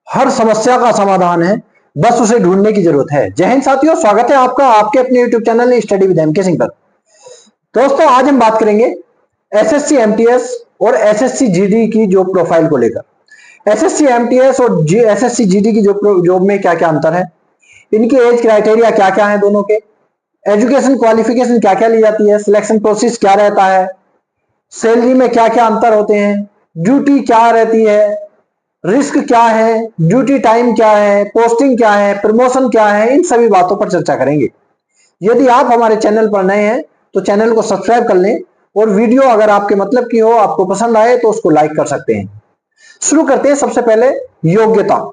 हर समस्या का समाधान है, बस उसे ढूंढने की जरूरत है। जय हिंद साथियों, स्वागत है आपका आपके अपने YouTube channel study with MK Singh पर। दोस्तों, आज हम बात करेंगे एसएससी एमटीएस और एसएससी जीडी की जॉब प्रोफाइल को लेकर। एसएससी एमटीएस और एसएससी जीडी की जॉब में क्या क्या अंतर है, इनके एज क्राइटेरिया क्या क्या है दोनों के, एजुकेशन क्वालिफिकेशन क्या क्या ली जाती है, सिलेक्शन प्रोसेस क्या रहता है, सैलरी में क्या क्या अंतर होते हैं, ड्यूटी क्या रहती है, रिस्क क्या है, ड्यूटी टाइम क्या है, पोस्टिंग क्या है, प्रमोशन क्या है, इन सभी बातों पर चर्चा करेंगे। यदि आप हमारे चैनल पर नए हैं तो चैनल को सब्सक्राइब कर लें और वीडियो अगर आपके मतलब की हो, आपको पसंद आए तो उसको लाइक कर सकते हैं। शुरू करते हैं। सबसे पहले योग्यता।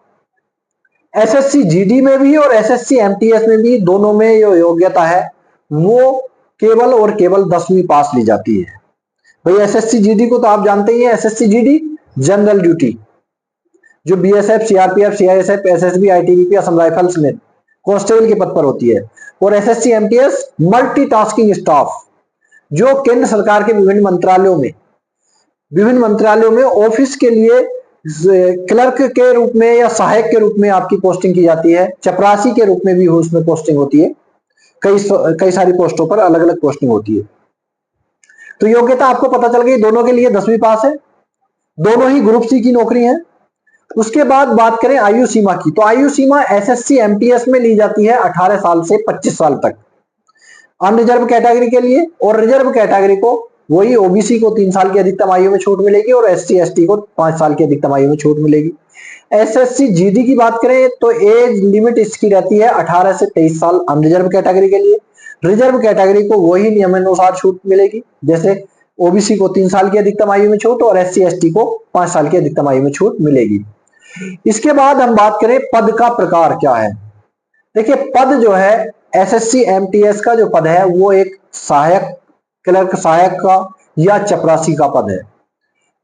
एसएससी जीडी में भी और एसएससी एमटीएस में भी, दोनों में जो योग्यता है वो केवल और केवल 10वीं पास ली जाती है। भाई एसएससी जीडी को तो आप जानते ही हैं। एसएससी जीडी जनरल ड्यूटी, जो BSF, CRPF, CISF, SSB, ITBP, Assam rifles में कांस्टेबल के पद पर होती है। और एसएससी एमटीएस मल्टीटास्किंग स्टाफ, जो केंद्र सरकार के विभिन्न मंत्रालयों में ऑफिस के लिए क्लर्क के रूप में या सहायक के रूप में आपकी पोस्टिंग की जाती है। चपरासी के रूप में भी उसमें पोस्टिंग होती है। कई सारी पोस्टों पर अलग अलग पोस्टिंग होती है। तो योग्यता आपको पता चल गई, दोनों के लिए 10वीं पास है, दोनों ही ग्रुप सी की नौकरी है। उसके बाद बात करें आयु सीमा की, तो आयु सीमा एसएससी एमटीएस में ली जाती है 18 साल से 25 साल तक अनरिजर्व कैटेगरी के लिए, और रिजर्व कैटेगरी को वही ओबीसी को 3 साल की अधिकतम आयु में छूट मिलेगी और एससी एसटी को 5 साल की अधिकतम आयु में छूट मिलेगी। एसएससी जीडी की बात करें तो एज लिमिट इसकी रहती है 18 से 23 साल अनरिजर्व कैटेगरी के लिए। रिजर्व कैटेगरी को वही नियमानुसार छूट मिलेगी, जैसे ओबीसी को 3 साल की अधिकतम आयु में छूट और एससी एसटी को 5 साल की अधिकतम आयु में छूट मिलेगी। इसके बाद हम बात करें पद का प्रकार क्या है। देखिए, पद जो है एसएससी एमटीएस का जो पद है वो एक सहायक, क्लर्क सहायक का या चपरासी का पद है।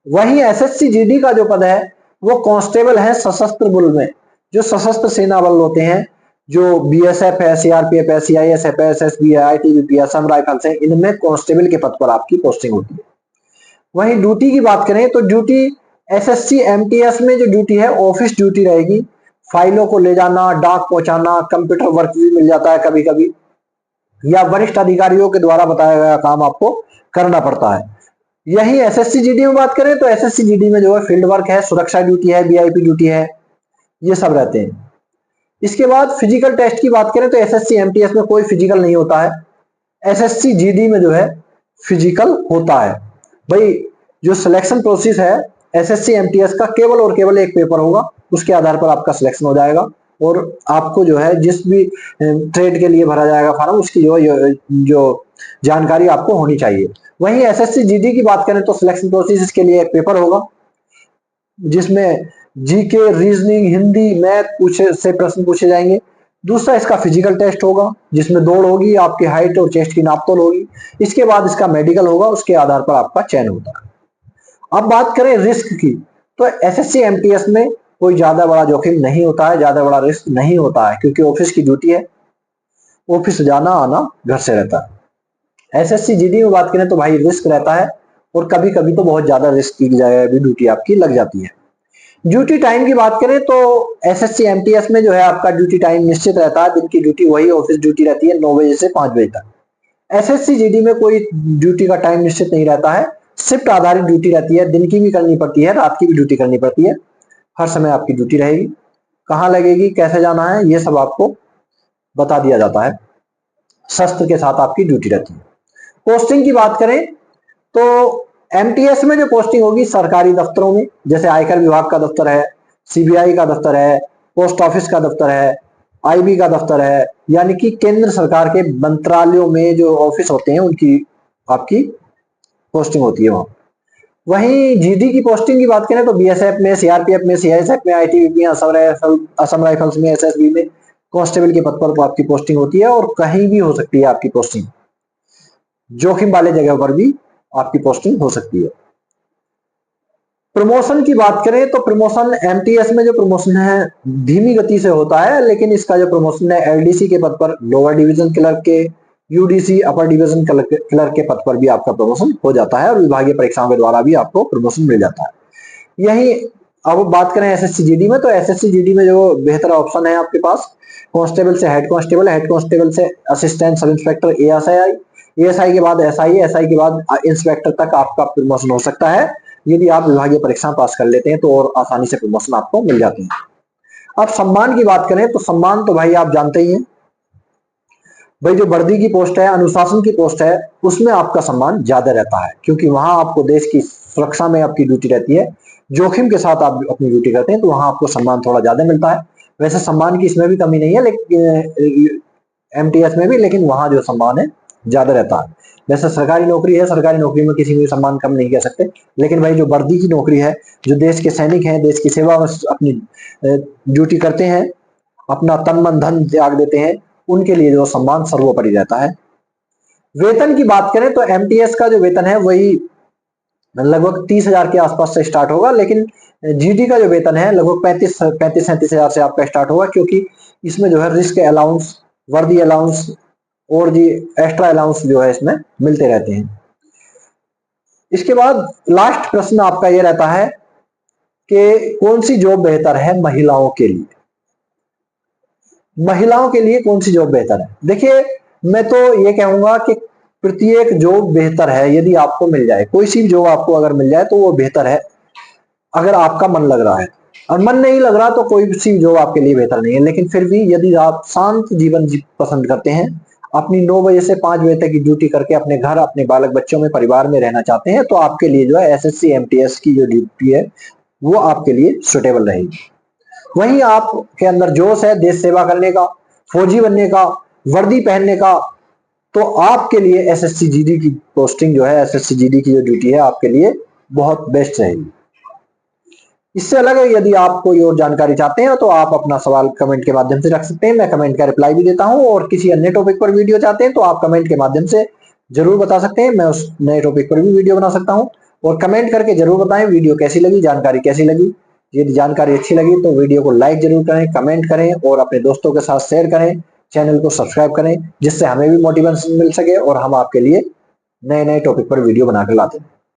वहीं एसएससी जीडी का जो पद है वो कांस्टेबल है सशस्त्र बल में, जो सशस्त्र सेना बल होते हैं, जो बीएसएफ है, सीआरपीएफ है, सीआईएसएफ है, एसएसबी है, आईटीबीपी है, असम राइफल्स है, इनमें कांस्टेबल के पद पर आपकी पोस्टिंग होती है। वहीं ड्यूटी की बात करें तो ड्यूटी एसएससी एमटीएस में जो ड्यूटी है ऑफिस ड्यूटी रहेगी। फाइलों को ले जाना, डाक पहुंचाना, कंप्यूटर वर्क भी मिल जाता है कभी कभी, या वरिष्ठ अधिकारियों के द्वारा बताया गया काम आपको करना पड़ता है। यही एसएससी जीडी में बात करें तो एसएससी जीडी में जो है फील्ड वर्क है, सुरक्षा ड्यूटी है, वीआईपी ड्यूटी है, ये सब रहते हैं। इसके बाद फिजिकल टेस्ट की बात करें तो एसएससी एमटीएस में कोई फिजिकल नहीं होता है, एसएससी जीडी में जो है फिजिकल होता है। भाई जो सिलेक्शन प्रोसेस है एसएससी एमटीएस का, केवल और केवल एक पेपर होगा, उसके आधार पर आपका सिलेक्शन हो जाएगा और आपको जो है जिस भी ट्रेड के लिए भरा जाएगा फॉर्म, उसकी जो जानकारी आपको होनी चाहिए। वहीं एसएससी जीडी की बात करें तो सिलेक्शन प्रोसेस इसके लिए एक पेपर होगा, जिसमें जीके, रीजनिंग, हिंदी, मैथ से प्रश्न पूछे जाएंगे। दूसरा इसका फिजिकल टेस्ट होगा, जिसमें दौड़ होगी, आपकी हाइट और चेस्ट की नापतोल होगी। इसके बाद इसका मेडिकल होगा, उसके आधार पर आपका चयन होता है। अब बात करें रिस्क की, तो एसएससी एमटीएस में कोई ज्यादा बड़ा जोखिम नहीं होता है, ज्यादा बड़ा रिस्क नहीं होता है, क्योंकि ऑफिस की ड्यूटी है, ऑफिस जाना आना घर से रहता है। एसएससी जीडी में बात करें तो भाई रिस्क रहता है, और कभी कभी तो बहुत ज्यादा रिस्क की जगह भी ड्यूटी आपकी लग जाती है। ड्यूटी टाइम की बात करें तो एसएससी एमटीएस में जो है आपका ड्यूटी टाइम निश्चित रहता है, दिन की ड्यूटी वही ऑफिस ड्यूटी रहती है 9 बजे से 5 बजे तक। एसएससी जीडी में कोई ड्यूटी का टाइम निश्चित नहीं रहता है, शिफ्ट आधारित ड्यूटी रहती है, दिन की भी करनी पड़ती है, रात की भी ड्यूटी करनी पड़ती है, हर समय आपकी ड्यूटी रहेगी। कहाँ लगेगी, कैसे जाना है, ये सब आपको बता दिया जाता है, शस्त्र के साथ आपकी ड्यूटी रहती है। पोस्टिंग की बात करें तो एमटीएस में जो पोस्टिंग होगी सरकारी दफ्तरों में, जैसे आयकर विभाग का दफ्तर है, सीबीआई का दफ्तर है, पोस्ट ऑफिस का दफ्तर है, आईबी का दफ्तर है, यानी कि केंद्र सरकार के मंत्रालयों में जो ऑफिस होते हैं उनकी आपकी पोस्टिंग होती है वहां। वहीं जीडी की पोस्टिंग की बात करें तो बीएसएफ में, सीआरपीएफ में, सीआईएसएफ में, आईटीबीपी में, असम राइफल्स में, एसएसबी में कांस्टेबल के पद पर आपकी पोस्टिंग होती है, और कहीं भी हो सकती है आपकी पोस्टिंग, जोखिम वाले जगह पर भी आपकी पोस्टिंग हो सकती है। प्रमोशन की बात करें तो प्रमोशन एमटीएस में जो प्रमोशन है धीमी गति से होता है, लेकिन इसका जो प्रमोशन है एलडीसी के पद पर, लोअर डिवीजन क्लर्क के, यूडीसी अपर डिवीजन क्लर्क के पद पर भी आपका प्रमोशन हो जाता है, और विभागीय परीक्षाओं के द्वारा भी आपको प्रमोशन मिल जाता है। यही अब बात करें एसएससी जीडी में, तो एसएससी जीडी में जो बेहतर ऑप्शन है आपके पास, कांस्टेबल से हेड कांस्टेबल, हेड कांस्टेबल से assistant sub inspector ASI, ASI के बाद एसआई, एसआई के बाद इंस्पेक्टर तक आपका प्रमोशन हो सकता है। यदि आप विभागीय परीक्षा पास कर लेते हैं तो और आसानी से प्रमोशन आपको मिल जाती है। अब सम्मान की बात करें तो सम्मान तो भाई आप जानते ही हैं भाई, जो वर्दी की पोस्ट है, अनुशासन की पोस्ट है, उसमें आपका सम्मान ज्यादा रहता है, क्योंकि वहां आपको देश की सुरक्षा में आपकी ड्यूटी रहती है, जोखिम के साथ आप अपनी ड्यूटी करते हैं, तो वहां आपको सम्मान थोड़ा ज्यादा मिलता है। वैसे सम्मान की इसमें भी कमी नहीं है, लेकिन एमटीएस में भी, लेकिन वहां जो सम्मान है ज्यादा रहता है। वैसे सरकारी नौकरी है, सरकारी नौकरी में किसी में सम्मान कम नहीं कह सकते, लेकिन भाई जो वर्दी की नौकरी है, जो देश के सैनिक हैं, देश की सेवा में अपनी ड्यूटी करते हैं, अपना तन मन धन त्याग देते हैं, उनके लिए जो सम्मान सर्वोपरि रहता है। वेतन की बात करें तो एमटीएस का जो वेतन है वही लगभग 30,000 के आसपास से स्टार्ट होगा, लेकिन जीडी का जो वेतन है लगभग 35-37 हजार से आपका स्टार्ट होगा, क्योंकि इसमें जो है रिस्क अलाउंस, वर्दी अलाउंस और जी एक्स्ट्रा अलाउंस जो है इसमें मिलते रहते हैं। इसके बाद लास्ट प्रश्न आपका ये रहता है कि कौन सी जॉब बेहतर है महिलाओं के लिए। महिलाओं के लिए कौन सी जॉब बेहतर है? देखिए, मैं तो ये कहूंगा कि प्रत्येक जॉब बेहतर है, यदि आपको मिल जाए कोई सी जॉब, आपको अगर मिल जाए तो वो बेहतर है, अगर आपका मन लग रहा है। और मन नहीं लग रहा तो कोई सी जॉब आपके लिए बेहतर नहीं है। लेकिन फिर भी यदि आप शांत जीवन पसंद करते हैं, अपनी 9 बजे से 5 बजे तक की ड्यूटी करके अपने घर, अपने बालक बच्चों में, परिवार में रहना चाहते हैं, तो आपके लिए जो है एसएससी एमटीएस की जो ड्यूटी है वो आपके लिए सुटेबल रहेगी। वहीं आपके अंदर जोश है देश सेवा करने का, फौजी बनने का, वर्दी पहनने का, तो आपके लिए एसएससी जीडी की पोस्टिंग जो है, एसएससी जीडी की जो ड्यूटी है आपके लिए बहुत बेस्ट रहेगी। इससे अलग यदि आप कोई और जानकारी चाहते हैं तो आप अपना सवाल कमेंट के माध्यम से रख सकते हैं, मैं कमेंट का रिप्लाई भी देता हूं। और किसी अन्य टॉपिक पर वीडियो चाहते हैं तो आप कमेंट के माध्यम से जरूर बता सकते हैं, मैं उस नए टॉपिक पर भी वीडियो बना सकता हूं। और कमेंट करके जरूर बताएं वीडियो कैसी लगी, जानकारी कैसी लगी। यदि जानकारी अच्छी लगी तो वीडियो को लाइक जरूर करें, कमेंट करें और अपने दोस्तों के साथ शेयर करें, चैनल को सब्सक्राइब करें, जिससे हमें भी मोटिवेशन मिल सके और हम आपके लिए नए नए टॉपिक पर वीडियो बनाकर लाते हैं।